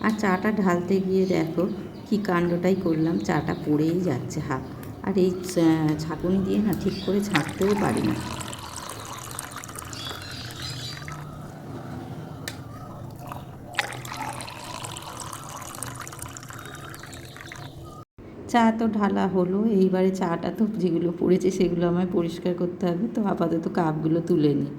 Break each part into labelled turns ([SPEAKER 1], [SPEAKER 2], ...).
[SPEAKER 1] আর চাটা ঢালতে গিয়ে দেখো কী কাণ্ডটাই করলাম, চাটা পড়েই যাচ্ছে হাত। আর এই ছাঁকুনি দিয়ে না ঠিক করে ছাঁকতেও পারি না। চা তো ঢালা হলো, এইবারে চাটা তো যেগুলো পড়েছে সেগুলো আমায় পরিষ্কার করতে হবে, তো আপাতত কাপগুলো তুলে নিই।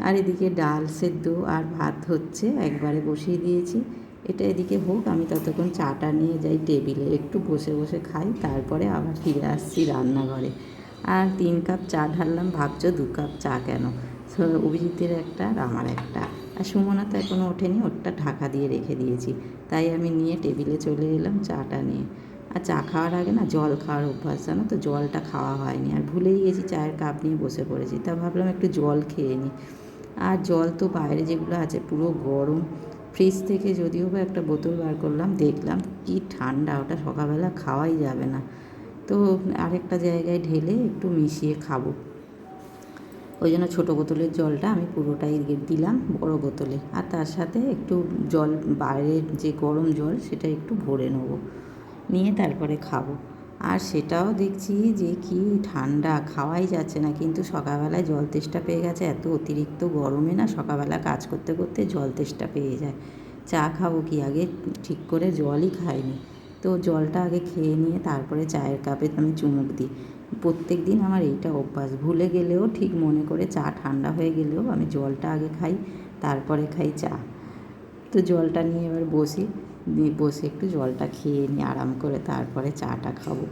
[SPEAKER 1] আর এদিকে ডাল সেদ্ধ আর ভাত হচ্ছে, একবারে বসিয়ে দিয়েছি। এটা এদিকে হোক, আমি ততক্ষণ চাটা নিয়ে যাই টেবিলে, একটু বসে বসে খাই, তারপরে আবার ফিরে আসছি রান্নাঘরে। আর 3 কাপ চা ঢাললাম, ভাবছো 2 কাপ চা কেন? অভিজিতের একটা আর আমার একটা। আর সুমনা তো এখনও ওঠেনি, ওরটা ঢাকা দিয়ে রেখে দিয়েছি। তাই আমি নিয়ে টেবিলে চলে এলাম চাটা নিয়ে। আর চা খাওয়ার আগে না জল খাওয়ার অভ্যাস, জানো তো, জলটা খাওয়া হয়নি, আর ভুলেই গেছি চায়ের কাপ নিয়ে বসে পড়েছি। তা ভাবলাম একটু জল খেয়ে নিই। আর জল তো বাইরে যেগুলো আছে পুরো গরম, ফ্রিজ থেকে যদিও বা একটা বোতল বার করলাম, দেখলাম কি ঠান্ডা, ওটা সকালবেলা খাওয়াই যাবে না। তো আরেকটা জায়গায় ঢেলে একটু মিশিয়ে খাবো, ওই জন্য ছোটো বোতলের জলটা আমি পুরোটাই দিলাম বড় বোতলে, আর তার সাথে একটু জল, বাইরের যে গরম জল সেটা একটু ভরে নেবো, নিয়ে তারপরে খাবো। আর সেটাও দেখছি যে কি ঠান্ডা, খাওয়াই যাচ্ছে না। কিন্তু সকালবেলায় জল তেষ্টা পেয়ে গেছে, এত অতিরিক্ত গরমে না সকালবেলা কাজ করতে করতে জল তেষ্টা পেয়ে যায়। চা খাবো কি, আগে ঠিক করে জলই খাইনি। তো জলটা আগে খেয়ে নিয়ে তারপরে চায়ের কাপে আমি চুমুক দিই। প্রত্যেক দিন আমার এইটা অভ্যাস, ভুলে গেলেও ঠিক মনে করে চা ঠান্ডা হয়ে গেলেও আমি জলটা আগে খাই, তারপরে খাই চা। তো জলটা নিয়ে এবার বসি, দিয়ে বসে একটু জলটা খেয়ে নিই আরাম করে, তারপরে চাটা খাবো।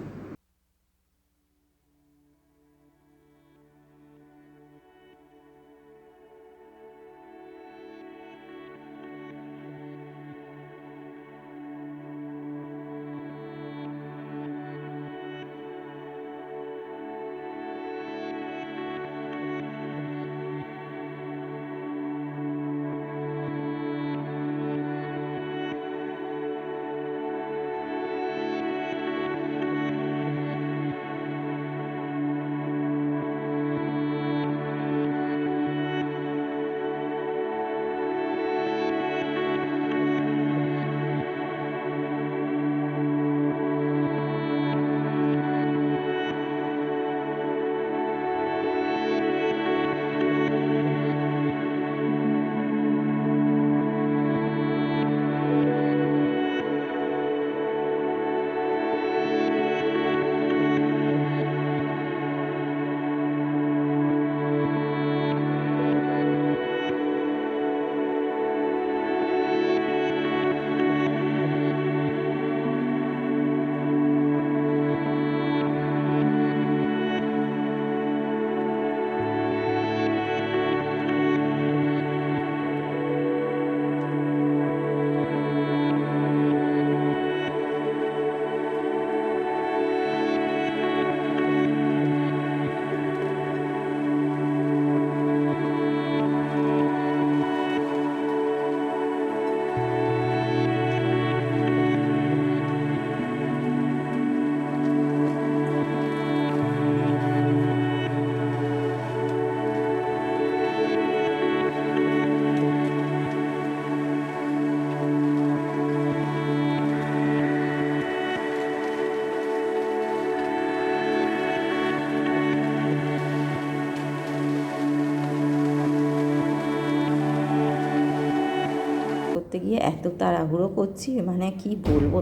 [SPEAKER 1] করতে গিয়ে এত তাড়াহুড়ো করছি, মানে কি বলবো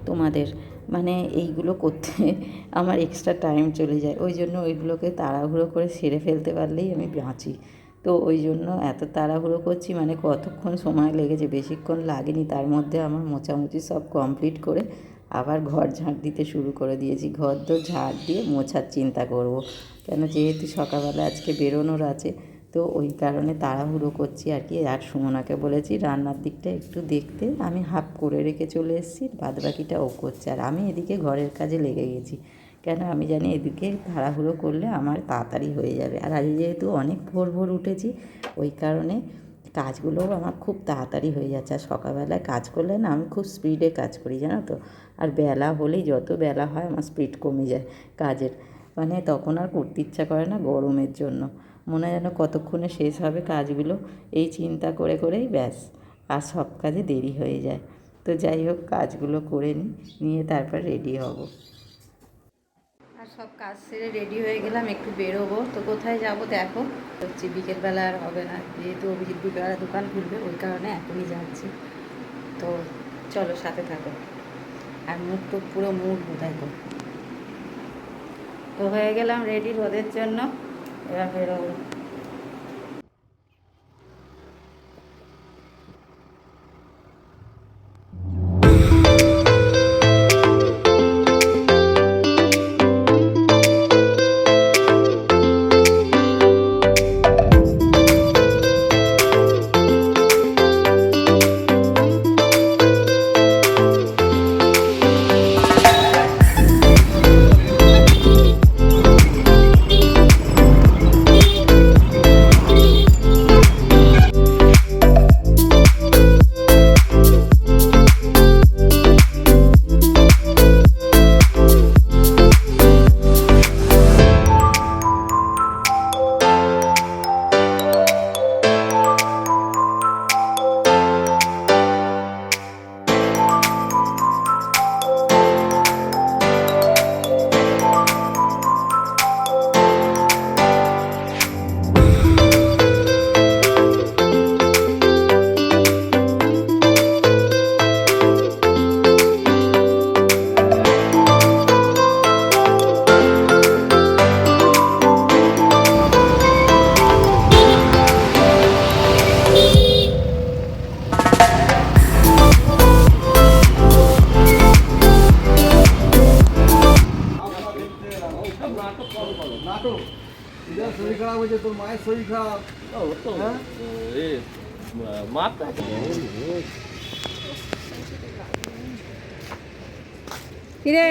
[SPEAKER 1] তোমাদের, মানে এইগুলো করতে আমার এক্সট্রা টাইম চলে যায়, ওই জন্য ওইগুলোকে তাড়াহুড়ো করে সেরে ফেলতে পারলেই আমি বাঁচি। তো ওই জন্য এত তাড়াহুড়ো করছি, মানে কতক্ষণ সময় লেগেছে, বেশিক্ষণ লাগেনি, তার মধ্যে আমার মোছামুছি সব কমপ্লিট করে আবার ঘর ঝাঁট দিতে শুরু করে দিয়েছি। ঘর তো ঝাঁট দিয়ে মোছার চিন্তা করব, কেন যেহেতু সকালবেলা আজকে বেরোনোর আছে, তো ওই কারণে তাড়াহুড়ো করছি আর কি। আর সুমনাকে বলেছি রান্নার দিকটা একটু দেখতে, আমি হাফ করে রেখে চলে এসেছি, বাদবাকিটা ও করছে, আর আমি এদিকে ঘরের কাজে লেগে গেছি। কেন আমি জানি এদিকে তাড়াহুড়ো করলে আমার তাড়াতাড়ি হয়ে যাবে, আর আজ যেহেতু অনেক ভোর ভোর উঠেছি, ওই কারণে কাজগুলোও আমার খুব তাড়াতাড়ি হয়ে যাচ্ছে। আর সকালবেলায় কাজ করলে না আমি খুব স্পিডে কাজ করি, জানো তো। আর বেলা হলেই, যত বেলা হয় আমার স্পিড কমে যায় কাজের, মানে তখন আর করতে ইচ্ছা করে না গরমের জন্য, মনে হয় যেন কতক্ষণে শেষ হবে কাজগুলো, এই চিন্তা করে করেই ব্যাস আর সব কাজে দেরি হয়ে যায়। তো যাই হোক, কাজগুলো করে নিয়ে তারপর রেডি হব। আর সব কাজ সেরে রেডি হয়ে গেলাম, একটু বেরোবো। তো কোথায় যাব দেখো, হচ্ছে বিকেলবেলা আর হবে না, যেহেতু অভিজিৎ বিকেলবেলা দোকান খুলবে, ওই কারণে এখনই যাচ্ছি। তো চলো সাথে থাকো। আর মুখ তো পুরো মুড বোঝাই তো। তো হয়ে গেলাম রেডি রোদের জন্য, এবার বেরোবো।
[SPEAKER 2] শরীর খারাপ হয়েছে, তোর মায়ের শরীর খারাপ।
[SPEAKER 3] কিরে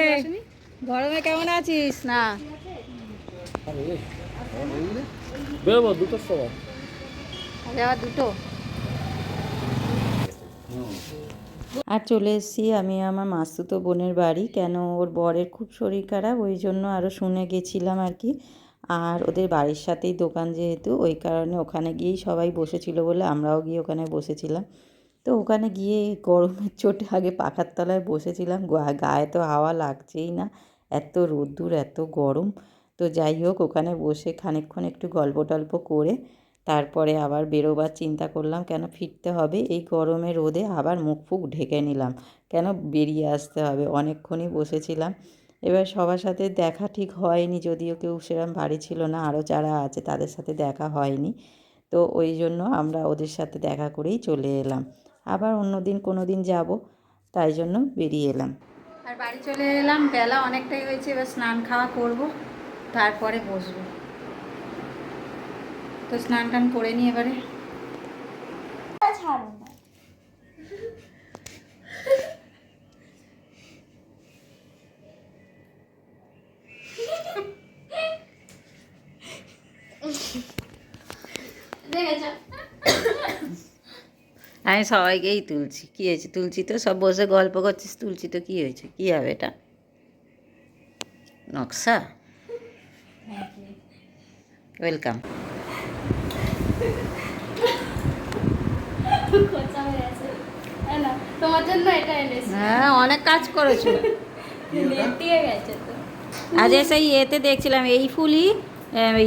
[SPEAKER 3] গরমে কেমন আছিস? না
[SPEAKER 2] বেরোবো 2টোর সময়।
[SPEAKER 3] আবার দুটো।
[SPEAKER 1] আর চলে এসেছি আমি আমার মাসতুতো বোনের বাড়ি। কেন, ওর বরের খুব শরীর খারাপ, ওই জন্য আরও শুনে গেছিলাম আর কি। আর ওদের বাড়ির সাথেই দোকান যেহেতু, ওই কারণে ওখানে গিয়েই সবাই বসেছিল বলে আমরাও গিয়ে ওখানে বসেছিলাম। তো ওখানে গিয়ে গরমের চোটে আগে পাখার তলায় বসেছিলাম, গায়ে তো হাওয়া লাগছেই না, এত রোদ্দুর এত গরম। তো যাই হোক, ওখানে বসে খানিকক্ষণ একটু গল্প টল্প করে তারপরে আবার বেরোবার চিন্তা করলাম, কেন ফিরতে হবে এই গরমে রোদে, আবার মুখ ফুক ঢেকে নিলাম, কেন বেরিয়ে আসতে হবে। অনেকক্ষণই বসেছিলাম। এবার সবার সাথে দেখা ঠিক হয়নি, যদিও কেউ সেরকম বাড়ি ছিল না, আরও যারা আছে তাদের সাথে দেখা হয়নি। তো ওই জন্য আমরা ওদের সাথে দেখা করেই চলে এলাম। আবার অন্য দিন কোনো দিন যাব, তাই জন্য বেরিয়ে এলাম।
[SPEAKER 3] আর বাড়ি চলে এলাম, বেলা অনেকটাই হয়েছে, এবার স্নান খাওয়া করব, তারপরে বসবো। তো স্নান টান করে নিই এবারে।
[SPEAKER 1] আমি সবাইকেই তুলছি, কী হয়েছে? তুলছি তো, সব বসে গল্প করছিস, তুলছি তো, কী হয়েছে? কী হবে এটা? নকশা। ওয়েলকাম।
[SPEAKER 4] তোমার জন্য এটা এনেছি।
[SPEAKER 3] হ্যাঁ, অনেক কাজ করেছো।
[SPEAKER 4] লেটিয়ে গেছে তো।
[SPEAKER 3] আজ সেই ইয়েতে দেখছিলাম এই ফুলই,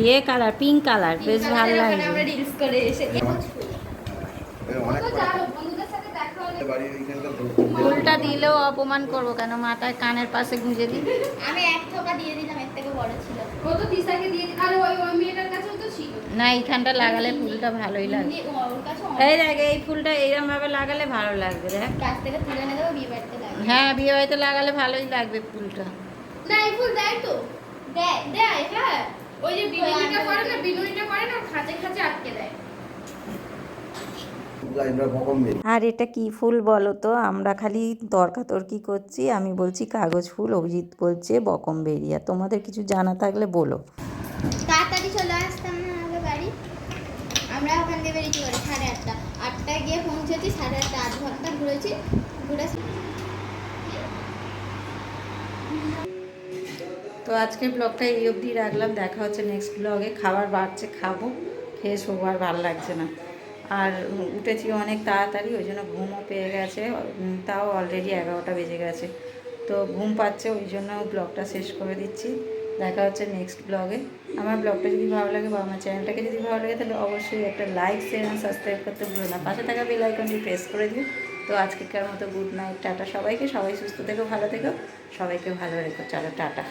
[SPEAKER 3] ইয়ে কালার, পিঙ্ক কালার, বেশ ভালো লাগছে।
[SPEAKER 4] আমরা রিলস করে এসে তো জানো বন্ধুদের সাথে দেখা হলে
[SPEAKER 3] ফুলটা দিলেও অপমান করবো কেন, মাথায় কানের পাশে গুঁজে দিই।
[SPEAKER 4] আমি এক থোকা দিয়ে দিলাম, এর থেকে বড় ছিল। ও তো তিসাকে দিয়ে দিল, আর ওই মেয়েটার কাছেও তো ছিল।
[SPEAKER 3] না, এইখানটা লাগালে ফুলটা ভালোই লাগবে।
[SPEAKER 4] ওর কাছে
[SPEAKER 3] এই দেখ, এই ফুলটা এইরকম ভাবে লাগালে ভালো লাগবে, দেখ।
[SPEAKER 4] গাছ থেকে তুলে এনে দেবো, বিয়ে বাড়িতে লাগবে।
[SPEAKER 3] হ্যাঁ, বিয়ে বাড়িতে লাগালে ভালোই লাগবে ফুলটা।
[SPEAKER 4] না, এই ফুল দেয় তো, দেয় দেয়। হ্যাঁ, ওই যে বিনুনিটা করে না, বিনুনিটা করে না, খাঁচে খাঁচে আটকে দেয়।
[SPEAKER 1] আর এটা কি ফুল বলো তো? আমরা খালি তর্কাতর্কি করছি, আমি বলছি কাগজ ফুল, অভিজিৎ বলছে বকমবেরিয়া। তোমাদের কিছু জানা থাকলে বলো।
[SPEAKER 4] তাড়াতাড়ি চলে আসতাম না আগে বাড়ি। আমরা ওখান থেকে বেরিয়েছি করে 8:30, 8টায় গিয়ে পৌঁছেছি, 8:30, আধ ঘন্টা ঘুরেছি।
[SPEAKER 3] তো আজকের ব্লগটা এই অবধি রাখলাম, দেখা হচ্ছে নেক্সট ব্লগে। খাবার বাড়ছে, খাবো, খেয়ে শোবার, ভালো লাগছে না।
[SPEAKER 1] আর উঠেছি অনেক তাড়াতাড়ি, ওই জন্য ঘুমও পেয়ে গেছে। তাও অলরেডি 11টা বেজে গেছে, তো ঘুম পাচ্ছে, ওই জন্য ব্লগটা শেষ করে দিচ্ছি। দেখা হচ্ছে নেক্সট ব্লগে। আমার ব্লগটা যদি ভালো লাগে বা আমার চ্যানেলটাকে যদি ভালো লাগে তাহলে অবশ্যই একটা লাইক, শেয়ার আর সাবস্ক্রাইব করতে ভুলো না। পাশে থাকা বেল আইকনটি প্রেস করে দিও। তো আজকেকার মতো গুড নাইট, টাটা সবাইকে। সবাই সুস্থ থেকো, ভালো থেকো, সবাইকে ভালো রেখো। চলো টাটা।